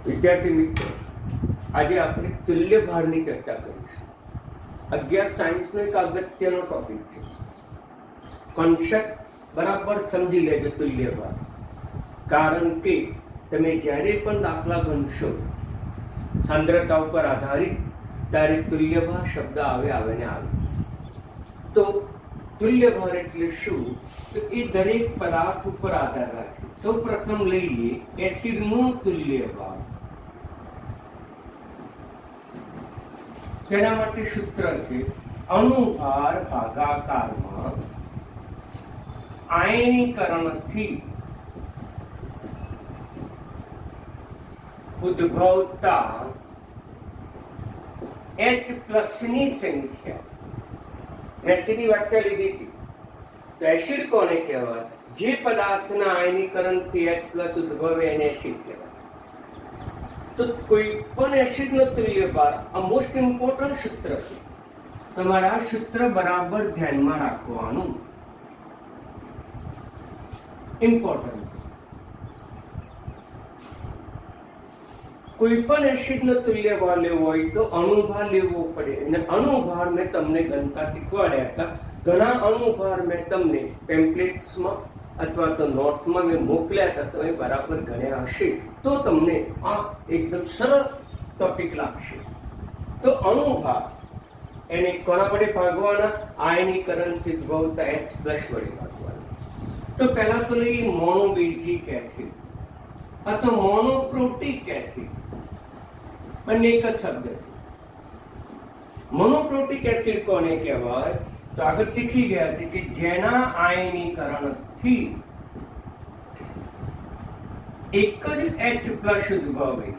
વિદ્યાર્થી મિત્રો, આજે આપણે તુલ્ય ભારની ચર્ચા કરીશું. 11 સાયન્સનો એક અગત્યનો ટોપિક છે. કોન્સેપ્ટ બરાબર સમજી લેજો તુલ્ય ભાર. કારણ કે તમે જ્યારે પણ દાખલા ગણશો સાંદ્રતા ઉપર આધારિત, ત્યારે તુલ્ય ભાર શબ્દ આવે ને આવે. તો તુલ્ય ભાર એટલે શું? તો એ દરેક પદાર્થ ઉપર આધાર રાખે. સૌ પ્રથમ લઈએ એસિડનું તુલ્ય ભાર. તેના માટે સૂત્ર છે અણુભાર ભાગાકારમાં આયનીકરણથી ઉદ્ભવતા H+ ની સંખ્યા. એસિડની વ્યાખ્યા લીધી હતી. તો એસિડ કોને કહેવાય? જે પદાર્થના આયનીકરણથી H+ ઉદ્ભવે એને એસિડ કહેવાય. તો કોઈ પણ એસિડનો તુલ્ય ભાર આ મોસ્ટ ઇમ્પોર્ટન્ટ સૂત્ર છે. તમારે આ સૂત્ર બરાબર ધ્યાનમાં રાખવાનું ઇમ્પોર્ટન્ટ છે. કોઈ પણ એસિડનો તુલ્ય ભાર લેવો હોય તો અણુભાર લેવો પડે. અને અણુભાર મેં તમને ગણતા શીખવાડ્યા હતા. ઘણા અણુભાર મેં તમને પેમ્પલેટ્સમાં અથવા તો નોટ્સમાં મેં મોકલ્યા હતા. તમે બરાબર ગણ્યા હશે તો તમને આ એકદમ સરળ ટોપિક લાગશે. તો અણુભાર એને કોના વડે ભાગવાના? આયનીકરણથી ઉદ્ભવતા H+ વડે ભાગવાના. તો પહેલા તો લઈએ મોનોબેઝિક એસિડ અથવા મોનોપ્રોટિક એસિડ. બંને એક જ શબ્દ છે. મોનોપ્રોટિક એસિડ કોને કહેવાય? તો આગળ શીખી ગયા છે કે જેના આયનીકરણથી એક જ H+ ઉદ્ભવે.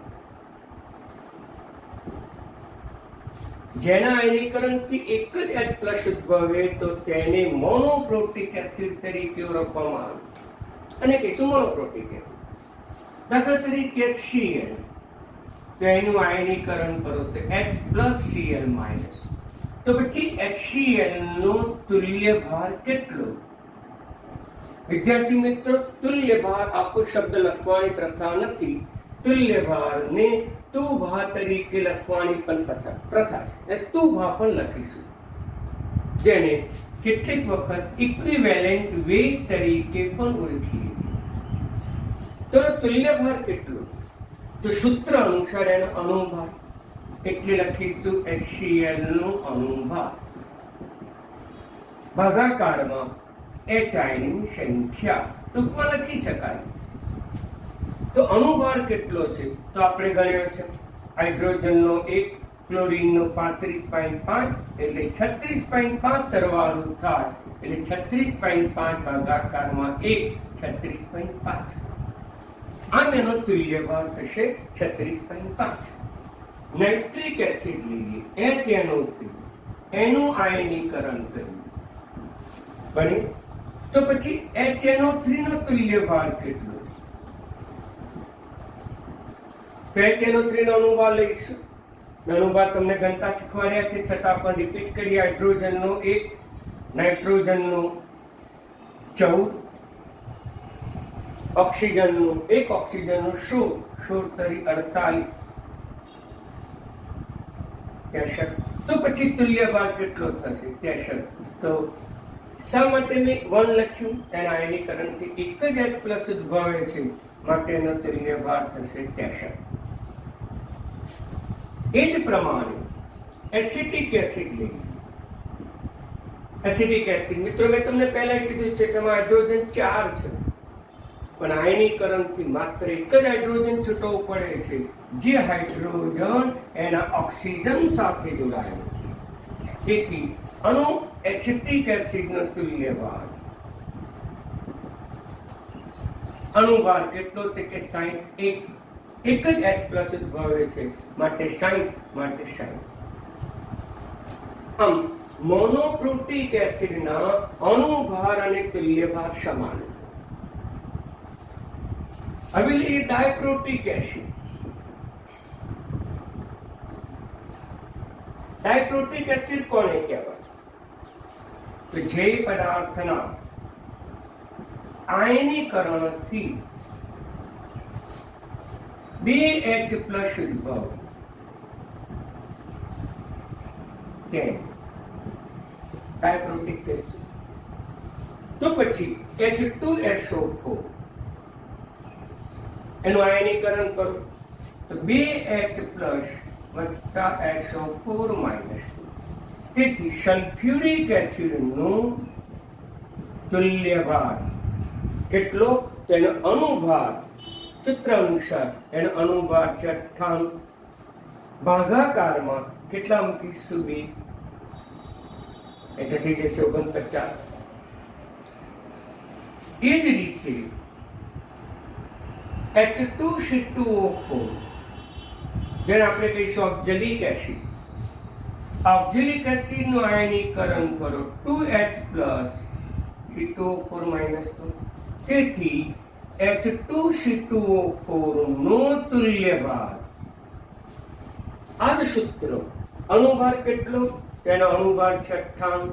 જેના આયનીકરણથી એક જ H+ ઉદ્ભવે તો તેને મોનોપ્રોટિક એસિડ તરીકે ઓળખવામાં આવે. અને કહીશું મોનોપ્રોટિક એસિડ. દાખલા તરીકે Cl, તો એનું આયનીકરણ કરો તો H+Cl-. તો પછી HCl નો તુલ્ય ભાર કેટલો? વિદ્યાર્થી મિત્રો, તુલ્ય ભાર આખો શબ્દ લખવાની પ્રથા નથી. તુલ્ય ભારને તુભા તરીકે લખવાની પણ પ્રથા છે. તુભા પણ લખીશું, જેને કેટલીક વખત ઇક્વિવેલેન્ટ વેટ તરીકે પણ ઓળખીએ છીએ. તો તુલ્ય ભાર કેટલો? તો સૂત્ર અનુસાર એનો અણુભાર એટલે લખીશું HCl નું અણુભાર ભાગાકારમાં H આયનની સંખ્યા. ટૂંકમાં લખી શકાય. તો અણુભાર કેટલો છે? તો આપણે ગણ્યો છે. હાઇડ્રોજનનો 1, ક્લોરીનનો 35.5 એટલે 36.5 સરવાળો થાય એટલે 36.5 ભાગાકારમાં 1 36.5. આમ એનો તુલ્ય ભાર થશે 36.5. નાઇટ્રિક એસિડ લઈએ HNO3, એનું આયનીકરણ કર્યું બને. તો પછી HNO3 નો તુલ્ય ભાર કેટલો? તો HNO3 નો અણુભાર લઈશું. અણુભાર તમને ગણતા શીખવાડ્યા છે, છતાં પણ રિપીટ કરીએ. હાઇડ્રોજનનો 1, નાઇટ્રોજનનો 14, ઓક્સિજનનો 1, ઓક્સિજનનો 16 તરી 48. તો પછી તુલ્ય ભાર કેટલો થશે? 63. તો શા માટે મેં 1 લખ્યું? તેના આયનીકરણથી એક જ H+ ઉદ્ભવે છે, માટેનો તુલ્ય ભાર થશે 63. એ જ પ્રમાણે એસિટિક એસિડ લઈએ. એસિટિક એસિડ મિત્રો, મેં તમને પહેલા કીધું છે કે એમાં હાઇડ્રોજન 4 છે, પણ આયનીકરણથી માત્ર એક જ હાઇડ્રોજન છૂટવો પડે છે, જે હાઇડ્રોજન એના ઓક્સિજન સાથે જોડાયેલો છે. તેથી અણુ એસિટિક એસિડનો તુલ્ય ભાર અણુભાર કેટલો? તે કે 60. એક જ H+ ઉદ્ભવે છે, માટે 60 માટે 60. આમ મોનોપ્રોટિક એસિડના અણુભાર અને તુલ્ય ભાર સમાન. હવે લઈએ ડાયપ્રોટિક એસિડ. ડાયપ્રોટિક એસિડ કોને કહેવાય? તો જે પદાર્થના આયનીકરણથી 2H પ્લસ ઉદ્ભવ 10 ડાયક્રોટિક એસિડ. તો પછી H2SO4 એનું આયનીકરણ કરો તો 2H પ્લસ વત્તા SO4 માઇનસ. તેથી સલ્ફ્યુરિક એસિડનું તુલ્ય ભાર કેટલો? તેનો અણુભાર સૂત્ર અનુસાર એનો અણુભાર છે 98. ભાગાકારમાં કેટલા મૂકીશું? 2 એટલે થઈ જશે 49. એ જ રીતે H2C2O4 જેને આપણે કહીશું ઓક્ઝેલિક એસિડ. ઓક્ઝેલિક એસિડ નું આયનીકરણ કરો 2H પ્લસ C2O4 માઇનસ 2. તેથી H2C2O4 નો તુલ્ય ભાર આ જ સૂત્ર. અણુભાર કેટલો? તેનો અણુભાર છે 98.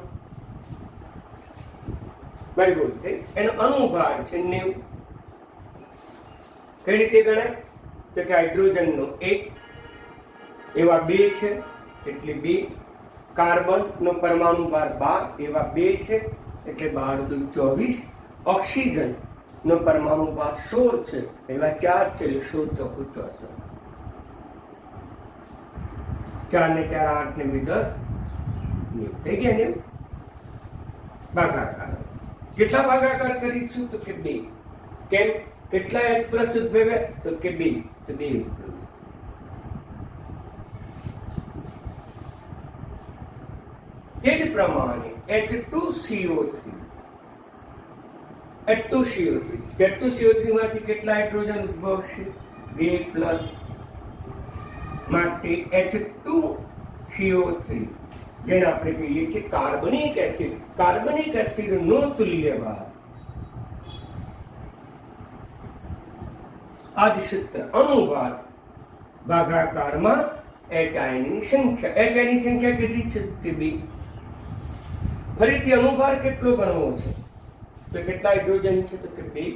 બરાબર છે. એનો અણુભાર છે 90. કઈ રીતે ગણાય? તો કે હાઇડ્રોજન નો 1 એવા 2 છે એટલે 2. કાર્બન નો પરમાણુ ભાર 12 એવા 2 છે એટલે 12 દુ 24. ઓક્સિજન નો પરમાણુ ભાર 16 છે એવા 4 છે એટલે 16 ચોકુ 64. 4 ને 4 8 ને 2 10 થઈ ગયા ને. ભાગાકાર કેટલા ભાગાકાર કરીશું? તો કે 2. કેમ? કેટલા H પ્લસ ઉદ્ભવ્યા? તો કે 2. તો 2 ઉદ્ભવ્યા. તે જ પ્રમાણે H2CO3 માંથી કેટલા હાઇડ્રોજન ઉદ્ભવશે? 2 પ્લસ. માટે H2CO3 જેને આપણે કહીએ છીએ કાર્બનિક એસિડ. કાર્બનિક એસિડ નો તુલ્ય ભાર આ જ સૂત્ર. અણુભાર ભાગાકારમાં H આયનની સંખ્યા. H આયનની સંખ્યા કેટલી છે? કે 2. ફરીથી અણુભાર કેટલો ગણવો છે? તો કેટલા હાઇડ્રોજન છે? તો કે 2.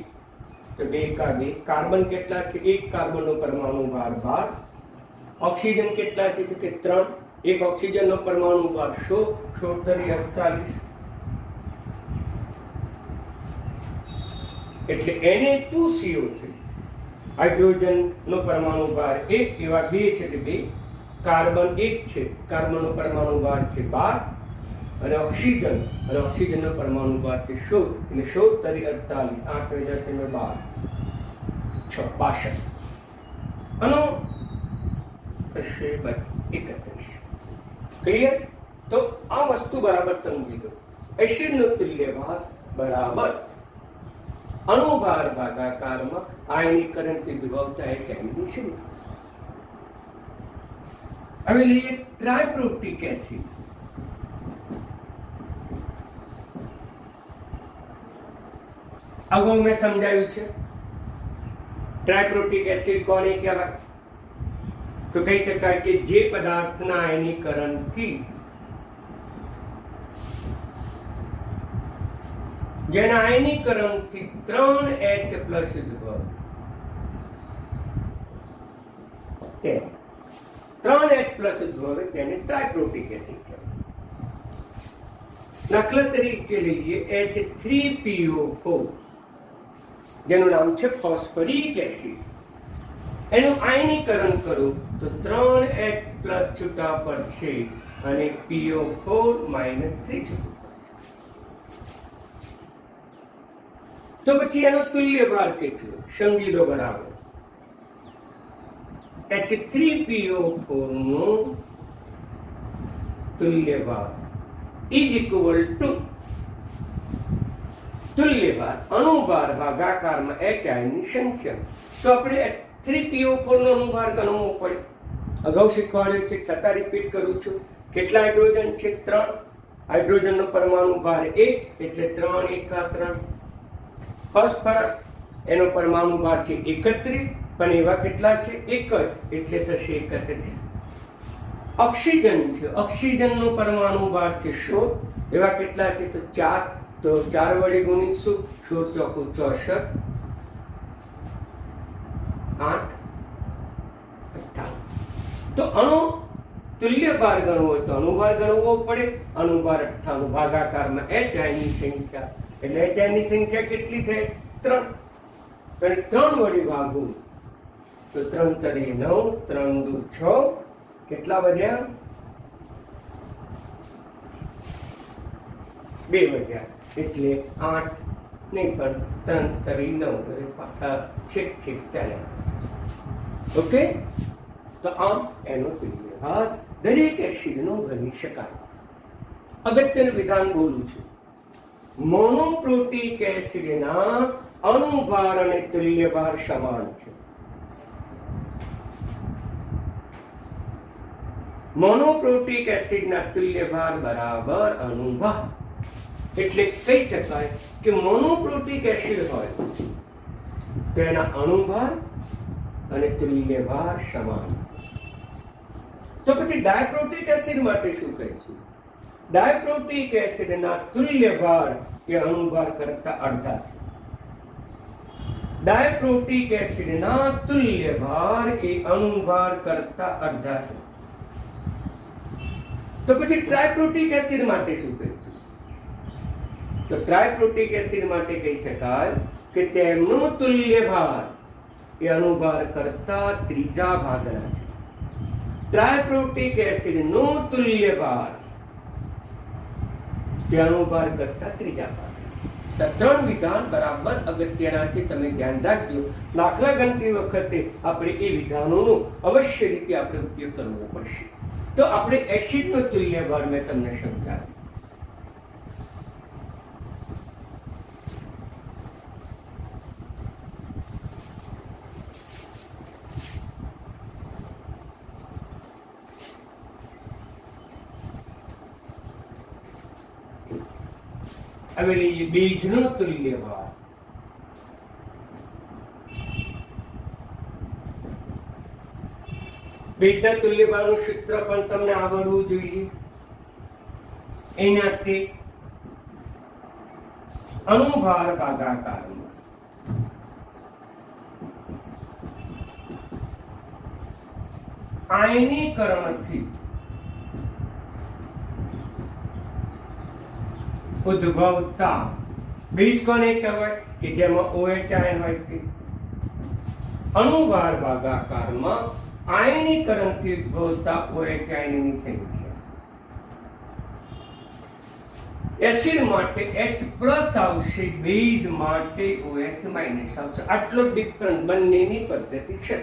તો 2 કા 2. કાર્બન કેટલા છે? 1 કાર્બન નો પરમાણુ ભાર 12. ઓક્સિજન કેટલા છે? તો કે 3. એક ઓક્સિજન નો પરમાણુ ભાર 16. 16 48. એટલે Na2CO3 હાઇડ્રોજન નો પરમાણુ ભાર 1 એવા 2 છે એટલે 2. કાર્બન 1 છે. કાર્બન નો પરમાણુ ભાર છે 12 અને ઓક્સિજન નો પરમાણુ ભાર છે 16 એટલે 16 48. 8 10 12 62. આનો થશે 31. ક્લિયર? તો આ વસ્તુ બરાબર સમજી લો. એસિડ નો તુલ્ય ભાર બરાબર અણુભાર ભાગાકારમાં આયનીકરણથી ધ્રુવતા H આયનની સંખ્યા. હવે લઈએ ટ્રાયપ્રોટિક એસિડ. અગાઉ મેં સમજાવ્યું છે ટ્રાયપ્રોટિક એસિડ કોને કહેવાય? તો કહી શકાય કે જે પદાર્થના આયનીકરણથી જેના આયનીકરણથી 3H પ્લસ ઉદ્ભવે. 3H પ્લસ ઉદ્ભવે તેને ટ્રાયપ્રોટિક એસિડ કહેવાય. દાખલા તરીકે લઈએ H3PO4 જેનું નામ છે ફોસ્ફરિક એસિડ. એનું આયનીકરણ કરો તો 3H પ્લસ છૂટા પડશે અને PO4 માઇનસ 3 છૂટું પડશે. તો પછી એનો તુલ્ય ભાર કેટલો? સમજી લો બરાબર. H3PO4 નો તુલ્ય ભાર ઇઝ ઇક્વલ ટુ તુલ્ય ભાર અણુભાર ભાગાકારમાં H આયનની સંખ્યા. તો આપણે 3PO4 નો અણુભાર ગણવો પડે. અગાઉ શીખવાડ્યું છે છતાં રિપીટ કરું છું. કેટલા હાઇડ્રોજન છે? 3. હાઇડ્રોજન નો પરમાણુ ભાર 1 એટલે 3 એકા 3. ફોસ્ફરસ એનો પરમાણુ ભાર છે 31 પણ એવા કેટલા છે? 1 એટલે થશે 31. ઓક્સિજન છે. ઓક્સિજન નો પરમાણુ ભાર છે 16 એવા કેટલા છે? તો 4. તો 4 વડે ગુણીશું 16 ચોકુ 64. 8 તો અણુ તુલ્ય ભાર ગણવો હોય તો અણુભાર ગણવો પડે. અણુભાર 98 ભાગાકારમાં HI ની સંખ્યા, એટલે HI ની સંખ્યા કેટલી થાય? 3. અને 3 વડે ભાગવું તો 3 તરી 9, 3 દુ 6, કેટલા વધ્યા? 2 વધ્યા, એટલે 8 નહીં પણ 3 તરી 9, એટલે પાછા છેક ચાલ્યા. ઓકે, તો આમ એનો તુલ્ય ભાર દરેક એસિડનો ગણી શકાય. અગત્યનું વિધાન બોલું છું. મોનોપ્રોટીક એસિડના અણુભાર અને તુલ્ય ભાર સમાન છે. મોનોપ્રોટીક એસિડના તુલ્ય ભાર બરાબર અણુભાર. એટલે કહી શકાય કે મોનોપ્રોટીક એસિડ હોય તો એના અણુભાર અને તુલ્ય ભાર સમાન છે. તો પછી ડાયપ્રોટીક એસિડ માટે શું કહીશું? ડાયપ્રોટીક એસિડના તુલ્ય ભાર એ અણુભાર કરતા અડધા છે. ડાયપ્રોટીક એસિડના તુલ્ય ભાર એ અણુભાર કરતા અડધા છે. તો પછી ટ્રાયપ્રોટીક એસિડ માટે શું કહીશું? તો ટ્રાયપ્રોટીક એસિડ માટે કહી શકાય કે તેમનો તુલ્ય ભાર એ અણુભાર કરતા ત્રીજા ભાગના છે. ટ્રાયપ્રોટીક એસિડનો તુલ્ય ભાર તે અણુભાર કરતા ત્રીજા ભાગના. 3 વિધાન બરાબર અગત્યના છે, તમે ધ્યાન રાખજો. દાખલા ગણતી વખતે આપણે એ વિધાનોનો અવશ્ય રીતે આપણે ઉપયોગ કરવો પડશે. તો આપણે એસિડનો તુલ્ય ભાર મેં તમને સમજાવ્યો. હવે લઈએ બીજનો તુલ્ય ભાર. બીજના તુલ્ય ભારનું સૂત્ર પણ તમને આવડવું જોઈએ. એનાથી અણુભાર ભાગાકારમાં આયનીકરણથી ઉદ્ભવતા બીજ કોને કહેવાય? કે જેમાં OH આયન હોય તે. અણુભાર ભાગાકારમાં આયનીકરણથી ઉદ્ભવતા OH આયનની સંખ્યા. એસિડ માટે H+ આવશે, બેઝ માટે OH- આવશે. આટલો ડિફરન્સ બંનેની પદ્ધતિ છે.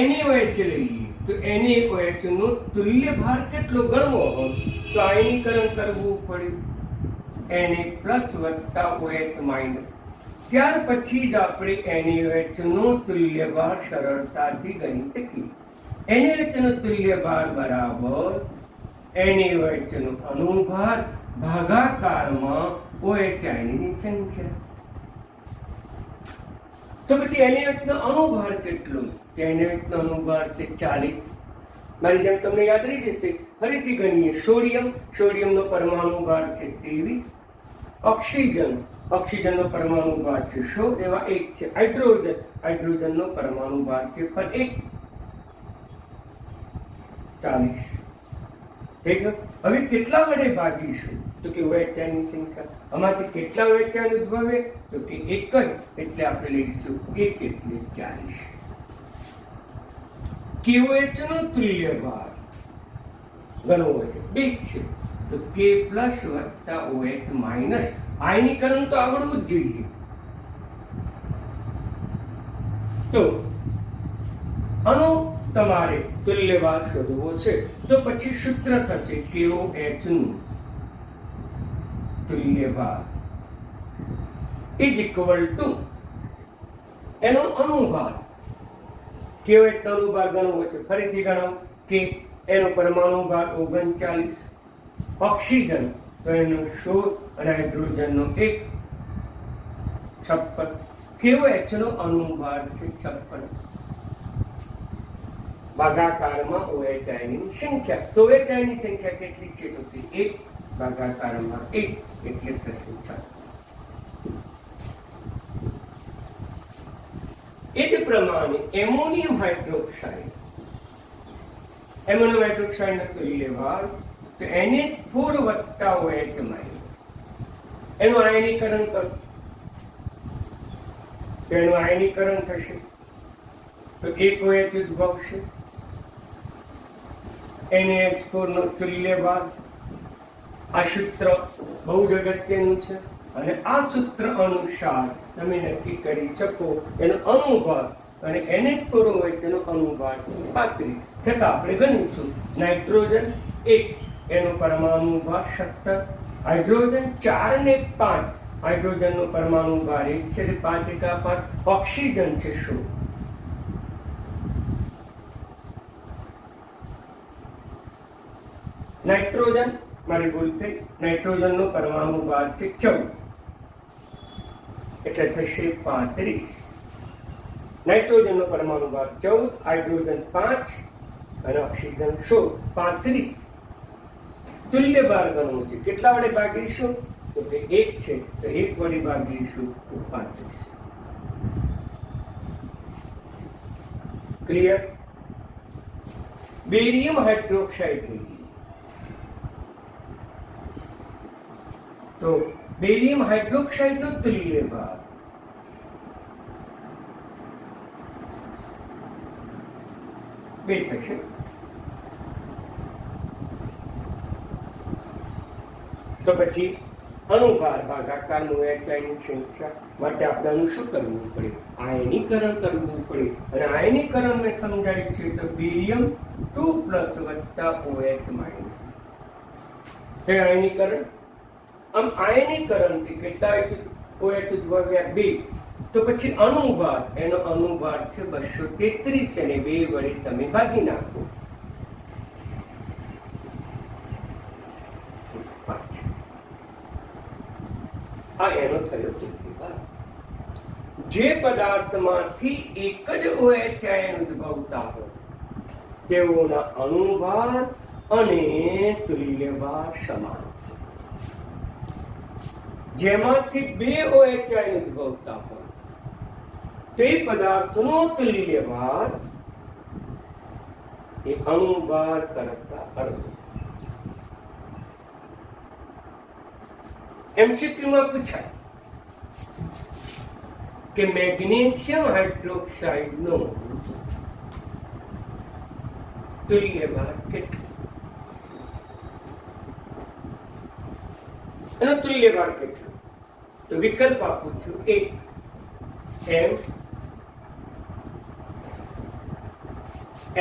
NaOH લઈએ તો NaOH નો તુલ્ય ભાર કેટલો ગણવો હોય તો આયનીકરણ કરવું પડે Na+ OH-. ત્યાર પછી જ આપણે NaOH નો તુલ્ય ભાર સરળતાથી ગણી શકીએ. NaOH નો તુલ્ય ભાર બરાબર NaOH નો અણુભાર ભાગાકારમાં OH આયનની સંખ્યા. તો પછી NaOH નો અણુભાર કેટલો? NaOH નો અણુભાર છે 40. મારી જેમ તમને યાદ રહી જશે. ફરીથી ગણીએ. સોડિયમનો પરમાણુ ભાર છે 23. ઓક્સિજનનો પરમાણુ ભાર છે 100, એવા 1 છે. હાઇડ્રોજનનો પરમાણુ ભાર છે પણ 1, 40. થઈ ગયો. હવે કેટલા વડે ભાગીશું? તો કે OH ની સંખ્યા. આમાંથી કેટલા OH ઉદ્ભવે? તો કે 1 જ, એટલે આપણે લઈશું 1 એટલે 40. KOH નો તુલ્ય ભાર ગણવો છે, 2 છે. તો K+ + OH-. આયનીકરણ તો આવડવું જ જોઈએ. તો આનો તમારે તુલ્ય ભાર શોધવો છે તો પછી સૂત્ર થશે KOH નું તુલ્ય ભાર = એનો અણુભાર. KOH નો અણુભાર ગણવો છે, ફરીથી ગણાવો. કે એનો પરમાણુ ભાર 39, ઓક્સિજન તો એનો 16 અને હાઇડ્રોજનનો 1, 56. KOH નો અણુભાર છે 56. ભાગાકારમાં OH આયનની સંખ્યા. તો OH આયનની સંખ્યા કેટલી છે? તો 1 ભાગાકારમાં 1 એટલે થશે 6. એ જ પ્રમાણે એમોનિયમ હાઇડ્રોક્સાઇડ નો તુલ્ય ભાર તો Na4 વત્તા OH માઇનસ એનું આયનીકરણ કરો તો એનું આયનીકરણ થશે તો એક OH ઉદ્ભવશે. NaH4 નો તુલ્ય ભાર. આ સૂત્ર બહુ જ અગત્યનું છે અને આ સૂત્ર અનુસાર તમે નક્કી કરી શકો એનો અણુભાર અને NH4 હોય તેનો અણુભાર 35. છતાં આપણે ગણીશું નાઇટ્રોજન 1 એનો પરમાણુ ભાર 17, હાઇડ્રોજન 4 ને 5 હાઇડ્રોજન નો પરમાણુ ભાર 1 છે 5 એકા 5. ઓક્સિજન છે 16. નાઇટ્રોજન મારી ભૂલ થઈ, નાઇટ્રોજન નો પરમાણુ ભાર છે 14 એટલે થશે 35. નાઇટ્રોજન નો પરમાણુ ભાર 14, હાઇડ્રોજન 5 અને ઓક્સિજન 16, 35. તુલ્ય ભાર ગણવું છે. કેટલા વડે ભાગીશું તો કે 1 છે તો 1 વડે ભાગીશું તો 35. ક્લિયર? બેરિયમ હાઇડ્રોક્સાઇડ લઈએ તો બેરિયમ હાઇડ્રોક્સાઇડ નો તુલ્ય ભાર બે થશે. તો પછી અણુભાર ભાગાકારનું HI ની સંખ્યા માટે આપણે શું કરવું પડે? આયનીકરણ કરવું પડે. અને આયનીકરણ મેં સમજાય છે તો બેરિયમ 2+ વત્તા OH માઇનસ એ આયનીકરણ. આમ આયનીકરણથી કેટલા OH ઉદ્ભવ્યા? 2. તો પછી અણુભાર, એનો અણુભાર છે 233 અને 2 વડે તમે ભાગી નાખો. આ એનો થયો તુલ્યભાર. જે પદાર્થમાંથી એક જ OH આયન ઉદ્ભવતા હોય તેઓના અણુભાર અને તુલ્યભાર સમાન. જેમાંથી 2 OH આયન ઉદ્ભવતા હોય તે પદાર્થનો તુલ્યભાર એ અણુભાર કરતા અડધો. MCQ માં પૂછાય કે મેગ્નેશિયમ હાઇડ્રોક્સાઇડ નો તુલ્યભાર કેટલો? એનો તુલ્યભાર કેટલો? તો વિકલ્પ આપું છું. 1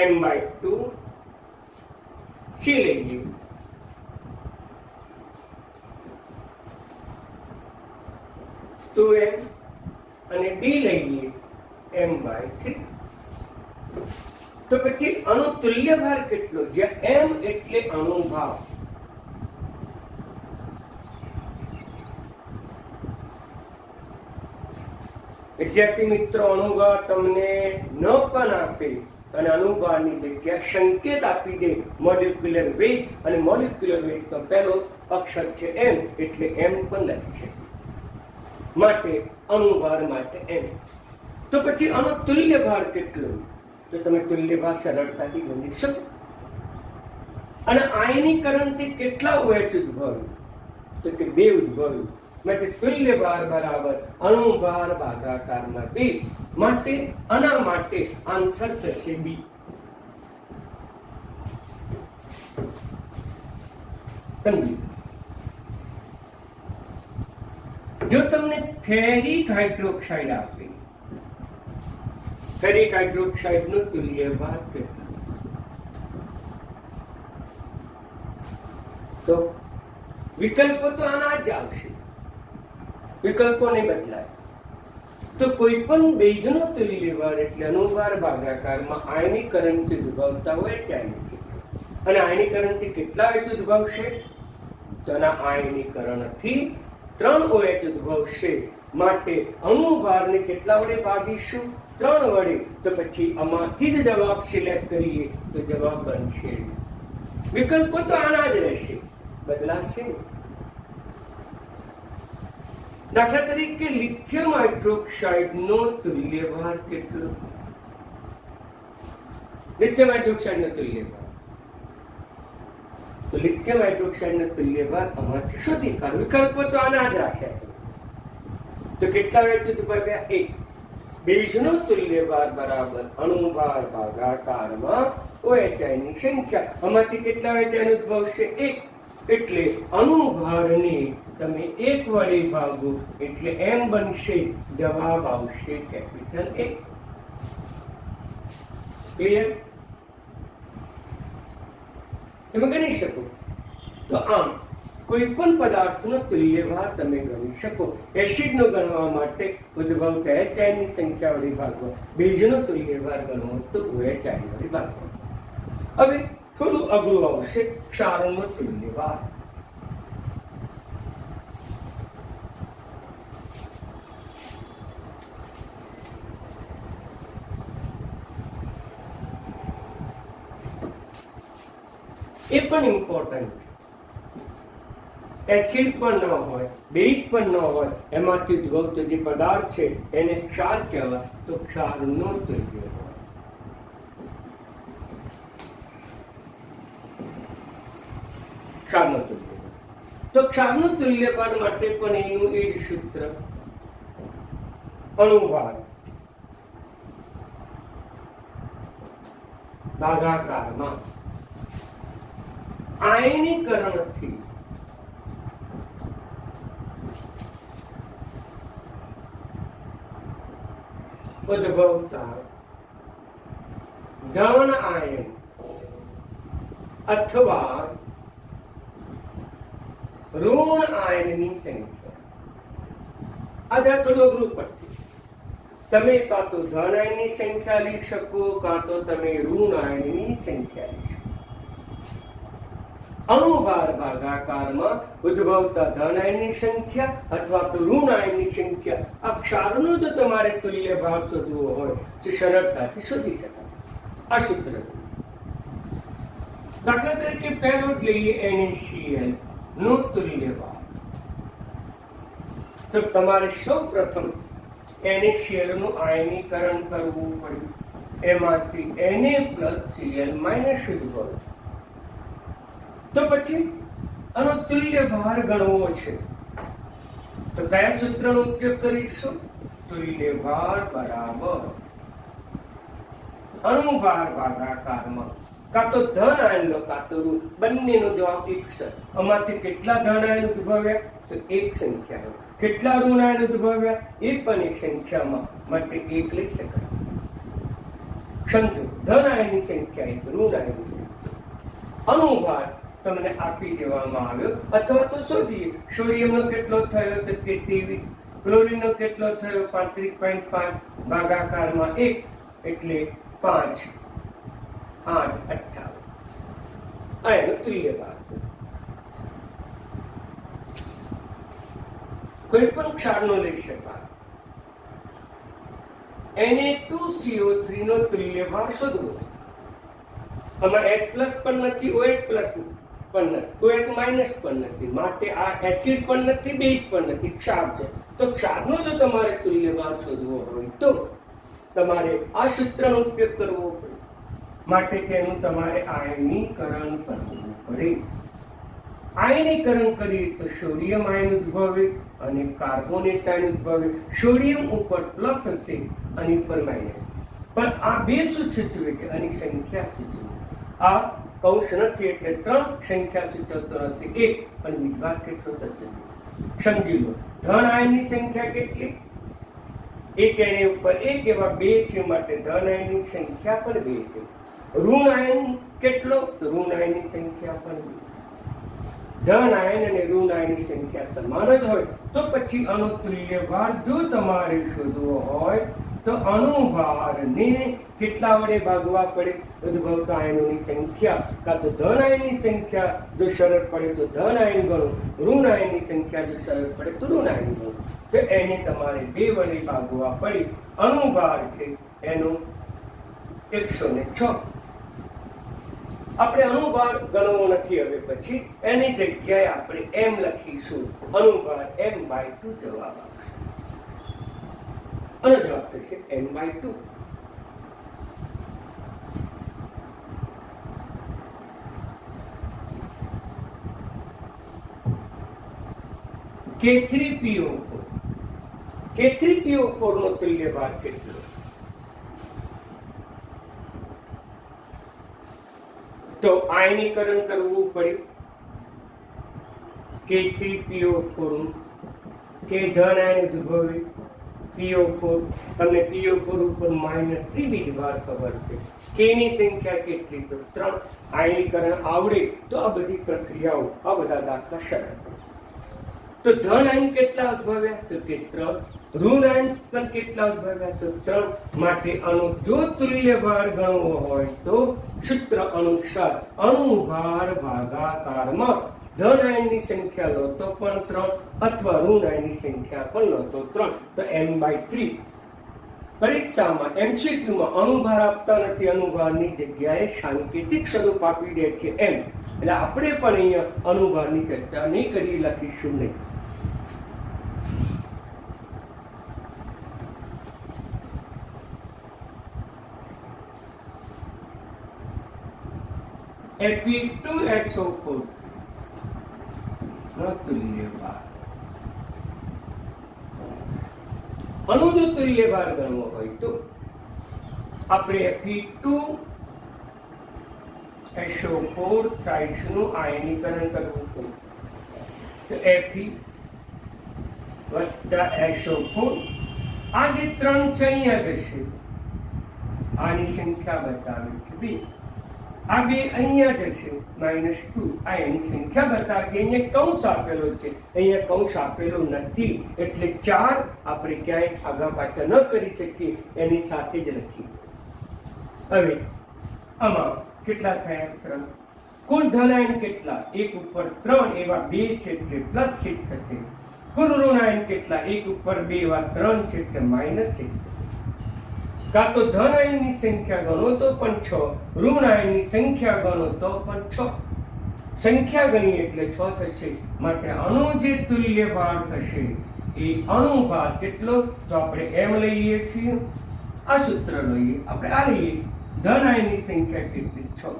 m/2 C લઈ લઈએ. 2m અને D લઈએ m/3. તો પછી અણુ તુલ્યભાર કેટલો? જ્યાં m એટલે અણુભાર. વિદ્યાર્થી મિત્રો, અણુભાર તમને ન પણ આપે અને અણુભારની જગ્યા સંકેત આપી દે મોલિક્યુલર વેઇટ, અને મોલિક્યુલર વેઇટનો પહેલો અક્ષર છે m એટલે m પણ લખી શકે. માટે અણુભાર માટે m. તો પછી અણુ તુલ્યભાર કેટલો? તો તમે તુલ્યભાર સરળતાથી ગણી શકો. અને આયનીકરણથી કેટલા OH ઉદ્ભવ્યું? તો કે 2 ઉદ્ભવ્યું. માટે તુલ્યભાર બરાબર અણુભાર ભાગાકારમાં 2. માટે આના માટે આન્સર થશે B. જો તમને ફેરિક હાઇડ્રોક્સાઇડ આપે, ફેરિક હાઇડ્રોક્સાઇડ નો તુલ્યભાર કેટલો? તો વિકલ્પો તો આના જ આવશે, વિકલ્પો નહીં બદલાય. તો કોઈ પણ બેઝનો તુલ્યભાર એટલે અણુભાર ભાગાકારમાં આયનીકરણથી ઉદ્ભવતા હોય ત્યાં છે. અને આયનીકરણથી કેટલા OH ઉદ્ભવશે? તો આના આયનીકરણથી 3 OH ઉદ્ભવશે. માટે અણુભારને કેટલા વડે ભાગીશું? 3 વડે. તો પછી આમાંથી જ જવાબ સિલેક્ટ કરીએ તો જવાબ બનશે. વિકલ્પો તો આના જ રહેશે, બદલાશે દાખલા તરીકે લિથિયમ હાઇડ્રોક્સાઇડ નો તુલ્યભાર કેટલો? લિથિયમ હાઇડ્રોક્સાઇડ નો તુલ્યભાર, તો લિથિયમ હાઇડ્રોક્સાઇડ નો તુલ્યભાર આમાંથી શોધી કાઢો. વિકલ્પો તો આના જ રાખ્યા છે. તો કેટલા વેચું ભાગ્યા 1. બેઝનો તુલ્યભાર બરાબર અણુભાર ભાગાકારમાં OHI ની સંખ્યા. આમાંથી કેટલા વેચાઈને ઉદ્ભવશે? 1. એટલે અણુભારને તમે 1 વડે ભાગો એટલે એમ બનશે, જવાબ આવશે કેપિટલ A. ક્લિયર? તમે ગણી શકો. તો આમ કોઈ પણ પદાર્થનો તુલ્યભાર તમે ગણી શકો. એસિડનો ગણવા માટે ઉદ્ભવતા HI ની સંખ્યા વડે ભાગવા, બેઝનો તુલ્યભાર ગણવો તો OHI વડે ભાગવા. હવે થોડું અઘરું આવશે, ક્ષારનો તુલ્યભાર. એ પણ ઇમ્પોર્ટન્ટ છે. એસિડ પણ ન હોય, બેઝ પણ ન હોય, એમાંથી ઉદ્ભવતો જે પદાર્થ છે એને ક્ષાર કહેવાય. તો ક્ષારનો તુલ્યભાર. ક્ષારનો તુલ્યભાર. તો ક્ષારનો તુલ્યભાર માટે પણ એનું એ જ સૂત્ર, અણુભાર ભાગાકારમાં આયનીકરણથી ઉદ્ભવતા ધન આયન અથવા ઋણ આયનની સંખ્યા. આ થોડું અઘરું પડશે. તમે કાં તો ધન આયનની સંખ્યા લઈ શકો, કાં તો તમે ઋણ આયનની સંખ્યા લઈ શકો. અણુભાર ભાગાકારમાં ઉદ્ભવતા ધન આયનની સંખ્યા અથવા તો ઋણ આયનની સંખ્યા. આ ક્ષારનો જો તમારે તુલ્યભાર શોધવો હોય તો સરળતાથી શોધી શકાય. આ સૂત્ર. દાખલા તરીકે પહેલો જ લઈએ NaCl નો તુલ્યભાર. તો તમારે સૌ પ્રથમ NaCl નું આયનીકરણ કરવું પડ્યું. એમાંથી Na+Cl ઉદ્ભવે. તો પછી આનો તુલ્યભાર ગણવો છે. તો કયા સૂત્રનો ઉપયોગ કરીશું? તુલ્યભાર બરાબર અણુભાર ભાગાકારમાં કાં તો ધન આયન લો કાં તો ઋણ, બંનેનો જવાબ એક છે. આમાંથી કેટલા ધન આયન ઉદ્ભવ્યા? તો એક સંખ્યા. કેટલા ઋણ આયન ઉદ્ભવ્યા? એ પણ એક સંખ્યામાં, માટે એક લઈ શકાય. સમજો, ધન આયનની સંખ્યા એક, ઋણ આયનની સંખ્યા. અણુભાર તમને આપી દેવામાં આવ્યો, અથવા તો શોધીએ. સોડિયમનો કેટલો થયો? તો 23. ક્લોરીનનો કેટલો થયો? 35.5 ભાગાકારમાં 1 એટલે 5, 8, 58. આ એનો તુલ્યભાર છે. કોઈ પણ ક્ષારનો લઈ શકાય. Na2CO3 નો તુલ્યભાર શોધવો. આમાં H+ પણ નથી, OH+ પણ નથી, OH- પણ નથી, માટે આ એસિડ પણ નથી, બેઝ પણ નથી, ક્ષાર છે. તો ક્ષારનો જો તમારે તુલ્યભાર શોધવો હોય તો તમારે આ સૂત્રનો ઉપયોગ કરવો પડે. માટે તેનું તમારે આયનીકરણ કરવું પડે. આયનીકરણ કરીએ તો સોડિયમ આયન ઉદ્ભવે અને કાર્બોનેટ આયન ઉદ્ભવે. સોડિયમ ઉપર પ્લસ હશે અને ઉપર માઇનસ. પણ આ બે શું સૂચવે છે? આની સંખ્યા સૂચવે. આ કૌંસ નથી એટલે 3, સંખ્યા સૂચવતો નથી 1, અને વિભાગ કેટલો થશે? સમજી લો, ધન આયનની સંખ્યા કેટલી? 1 એની ઉપર 1 એવા 2 છે, માટે ધન આયનની સંખ્યા પણ 2 છે. ઋણ આયન કેટલો? તો ઋણ આયનની સંખ્યા પણ 2. ધન આયન અને ઋણ આયનની સંખ્યા સમાન જ હોય તો પછી આનો તુલ્યભાર જો તમારે શોધવો હોય તો અણુભારને કેટલા વડે ભાગવા પડે? ઉદ્ભવતા આયનોની સંખ્યા, કાં તો ધન આયનની સંખ્યા જો સરળ પડે તો ધન આયન ગણો, ઋણ આયનની સંખ્યા જો સરળ પડે તો ઋણ આયન ગણો. તો એને તમારે 2 વડે ભાગવા પડે. અણુભાર છે એનો 106. આપણે અનુભાર ગણવો નથી હવે પછી, એની જગ્યાએ આપણે એમ લખીશું, અનુભાર m/2 જવાબ આવશે. અને જવાબ થશે m/2. K3PO4 K3PO4 નો તુલ્યભાર કેટલો? તો આયનીકરણ કરવું પડે. K3PO4 કે ધન આયન ઉદ્ભવે PO4, તમને PO4 ઉપર -3 બીજભાર ખબર છે. K ની સંખ્યા કેટલી? તો 3. આયનીકરણ આવડે તો આ બધી પ્રક્રિયાઓ, આ બધા દાખલા સરળ. તો ધન આયન કેટલા ઉદ્ભવ્યા? તો કે 3. ઋણ આયન પણ કેટલા ઉદ્ભવ્યા? તો 3. માટે આનો જો તુલ્યભાર ગણવો હોય તો સૂત્ર અનુસાર અણુભાર ભાગાકારમાં ધન આયનની સંખ્યા લો તો પણ 3 અથવા ઋણ આયનની સંખ્યા પણ લો તો 3. તો m/3. પરીક્ષામાં MCQમાં અણુભાર આપતા નથી, અણુભારની જગ્યાએ સાંકેતિક સ્વરૂપ આપી દે છે એમ. એટલે આપણે પણ અહીંયા અણુભારની ચર્ચા નહીં કરી, લખીશું નહીં. Fe2SO4 નો તુલ્યભાર. આનો જો તુલ્યભાર ગણવો હોય તો આપણે Fe2SO4 થ્રાઇસ નું આયનીકરણ કરવું પડે. તો Fe વત્તા SO4, આ જે 3 છે અહીંયા જશે, આની સંખ્યા બતાવે છે 2. આ 2 અહીંયા જશે, -2. આ એની સંખ્યા બતાવે છે. અહીંયા કૌંસ આપેલો છે, અહીંયા કૌંસ આપેલો નથી, એટલે 4 આપણે ક્યાંય આગા પાછા ન કરી શકીએ, એની સાથે જ લખીએ. હવે આમાં કેટલા થયા? 3. કુલ ધનાયન કેટલા? 1 ઉપર 3 એવા 2 છે એટલે +6 થશે. કુલ ઋણાયન કેટલા? 1 ઉપર 2 એવા 3 છે એટલે -6 થશે. કાં તો ધન આયનની સંખ્યા ગણો તો પણ 6, ઋણ આયનની સંખ્યા ગણો તો પણ 6. સંખ્યા ગણી એટલે 6 થશે. માટે અણુ જે તુલ્યભાર થશે એ અણુભાર કેટલો? તો આપણે એમ લઈએ છીએ, આ સૂત્ર લઈએ, આપણે આ લઈએ, ધન આયનની સંખ્યા કેટલી? 6.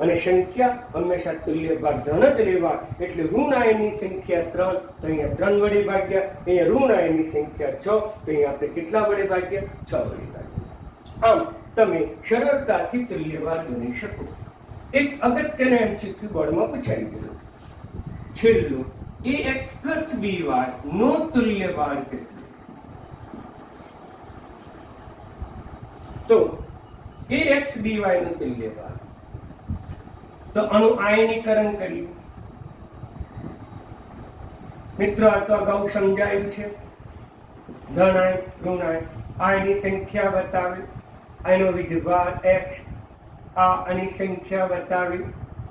અને સંખ્યા હંમેશા તુલ્યભાર ધન જ લેવા, એટલે ઋણ આયનની સંખ્યા 3, તો અહીંયા 3 વડે ભાગ્યા. અહીંયા ઋણ આયનની સંખ્યા 6, તો અહીંયા આપણે કેટલા વડે ભાગ્યા? 6 વડે ભાગ્યા. આમ તમે સરળતાથી તુલ્યભાર ગણી શકો. એક અગત્યનો MCQ બોર્ડમાં પૂછાઈ ગયો. છેલ્લું, AX + BY નો તુલ્યભાર કેટલો? તો AX BY નો તુલ્યભાર, તો આનું આયનીકરણ કર્યું. મિત્રો આ તો અગાઉ સમજાયું છે. ધન આયન, ઋણ આયન, આયનની સંખ્યા બતાવી, આયનો વીજભાર x, આ આની સંખ્યા બતાવી,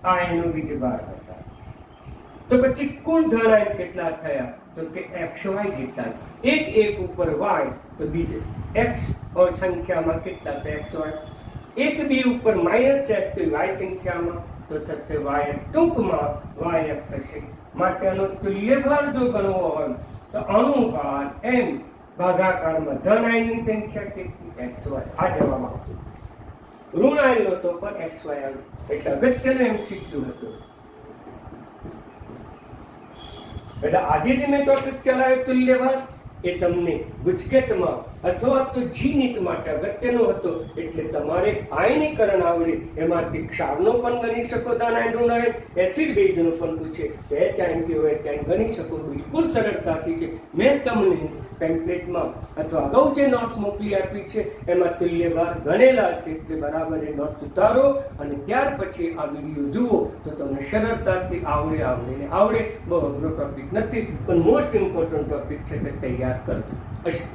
આ એનો વીજભાર બતાવી. તો પછી કુલ ધન આયન કેટલા થયા? તો કે xy કેટલા? એક ઉપર y, તો બીજે x ઓર સંખ્યામાં કેટલા? તો xy. એક b ઉપર -x, તો y સંખ્યામાં, તો થશે y, ટૂંકમાં yx થશે. માટે આનો તુલ્યભાર જો ગણવો હોય તો અણુભાર m ભાગાકારમાં ધન આયનની સંખ્યા કેટલી? xy. આ જવાબ આવતો. ઋણ આયન લો તો પણ xy આવ્યું. એટલે અગત્યનો MCQ હતો. એટલે આજે જે મેં ટોપિક ચલાવ્યો તુલ્યભાર, એ તમને ગુજકેટમાં અથવા તો GNET માટે અગત્યનો હતો. એટલે તમારે આયનીકરણ આવડે, એમાંથી ક્ષારનો પણ ગણી શકો, ધન આયન, ઋણ આયન, એસિડ બેઝનો પણ પૂછે તો H આયન કે OH આયન ગણી શકો. બિલકુલ સરળતાથી છે. મેં તમને પેમ્પલેટમાં અથવા અગાઉ જે નોટ્સ મોકલી આપી છે એમાં તુલ્યભાર ગણેલા છે, એટલે બરાબર એ નોટ્સ ઉતારો અને ત્યાર પછી આ વિડીયો જુઓ તો તમને સરળતાથી આવડે. બહુ અઘરો ટોપિક નથી, પણ મોસ્ટ ઇમ્પોર્ટન્ટ ટોપિક છે, એટલે તૈયાર કરજો. અસ્તુ.